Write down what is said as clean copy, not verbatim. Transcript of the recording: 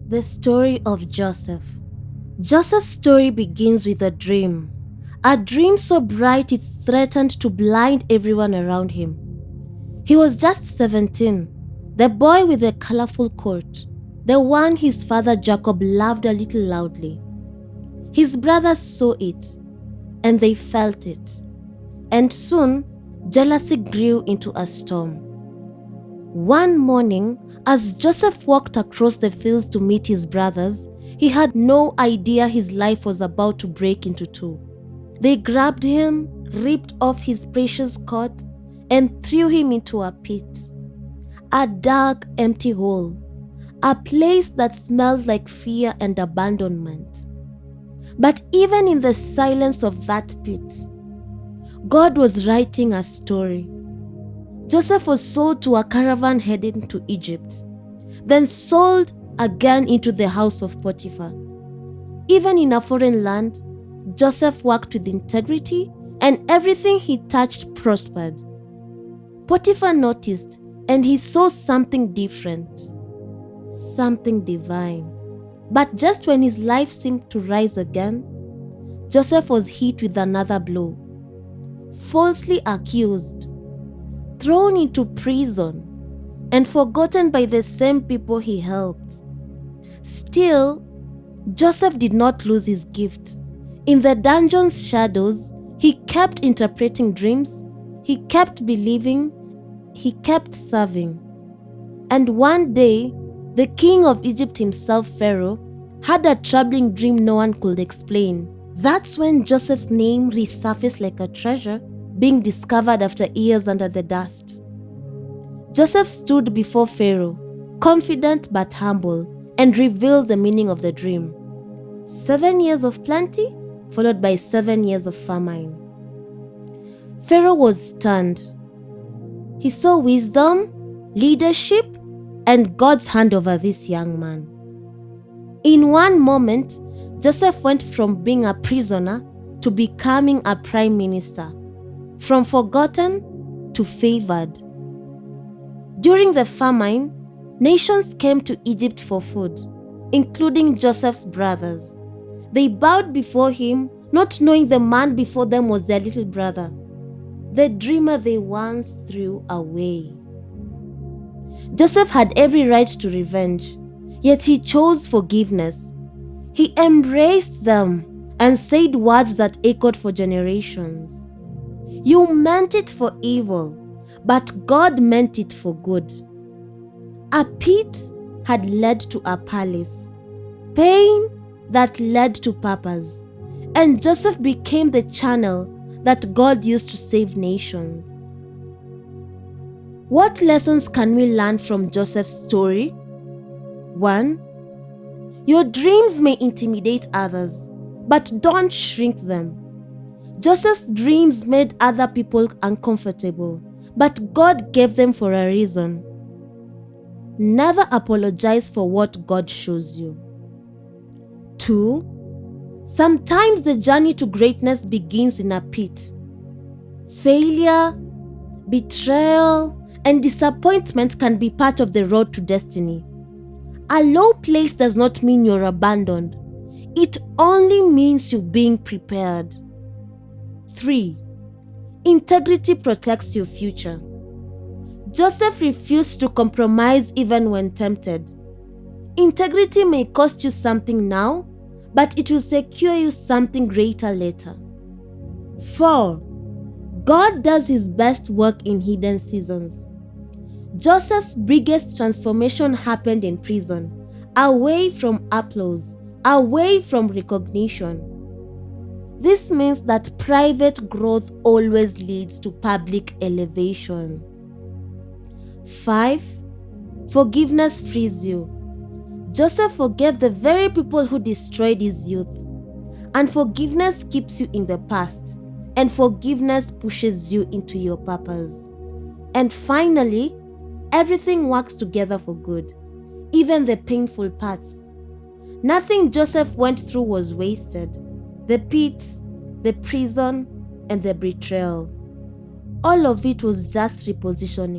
The story of Joseph. Joseph's story begins with a dream so bright it threatened to blind everyone around him. He was just 17, the boy with the colorful coat, the one his father Jacob loved a little loudly. His brothers saw it, and they felt it, and soon jealousy grew into a storm. One morning, as Joseph walked across the fields to meet his brothers, he had no idea his life was about to break into two. They grabbed him, ripped off his precious coat, and threw him into a pit. A dark, empty hole. A place that smelled like fear and abandonment. But even in the silence of that pit, God was writing a story. Joseph was sold to a caravan heading to Egypt, then sold again into the house of Potiphar. Even in a foreign land, Joseph worked with integrity, and everything he touched prospered. Potiphar noticed, and he saw something different, something divine. But just when his life seemed to rise again, Joseph was hit with another blow. Falsely accused, thrown into prison, and forgotten by the same people he helped. Still, Joseph did not lose his gift. In the dungeon's shadows, he kept interpreting dreams, he kept believing, he kept serving. And one day, the king of Egypt himself, Pharaoh, had a troubling dream no one could explain. That's when Joseph's name resurfaced like a treasure being discovered after years under the dust. Joseph stood before Pharaoh, confident but humble, and revealed the meaning of the dream. 7 years of plenty, followed by 7 years of famine. Pharaoh was stunned. He saw wisdom, leadership, and God's hand over this young man. In one moment, Joseph went from being a prisoner to becoming a prime minister, from forgotten to favored. During the famine, nations came to Egypt for food, including Joseph's brothers. They bowed before him, not knowing the man before them was their little brother, the dreamer they once threw away. Joseph had every right to revenge, yet he chose forgiveness. He embraced them and said words that echoed for generations. You meant it for evil, but God meant it for good. A pit had led to a palace, pain that led to purpose, and Joseph became the channel that God used to save nations. What lessons can we learn from Joseph's story? 1. Your dreams may intimidate others, but don't shrink them. Joseph's dreams made other people uncomfortable, but God gave them for a reason. Never apologize for what God shows you. 2. Sometimes the journey to greatness begins in a pit. Failure, betrayal, and disappointment can be part of the road to destiny. A low place does not mean you're abandoned. It only means you're being prepared. 3. Integrity protects your future. Joseph refused to compromise even when tempted. Integrity may cost you something now, but it will secure you something greater later. 4. God does his best work in hidden seasons. Joseph's biggest transformation happened in prison, away from applause, away from recognition. This means that private growth always leads to public elevation. 5. Forgiveness frees you. Joseph forgave the very people who destroyed his youth. And forgiveness keeps you in the past, and forgiveness pushes you into your purpose. And finally, everything works together for good, even the painful parts. Nothing Joseph went through was wasted. The pit, the prison, and the betrayal. All of it was just repositioning.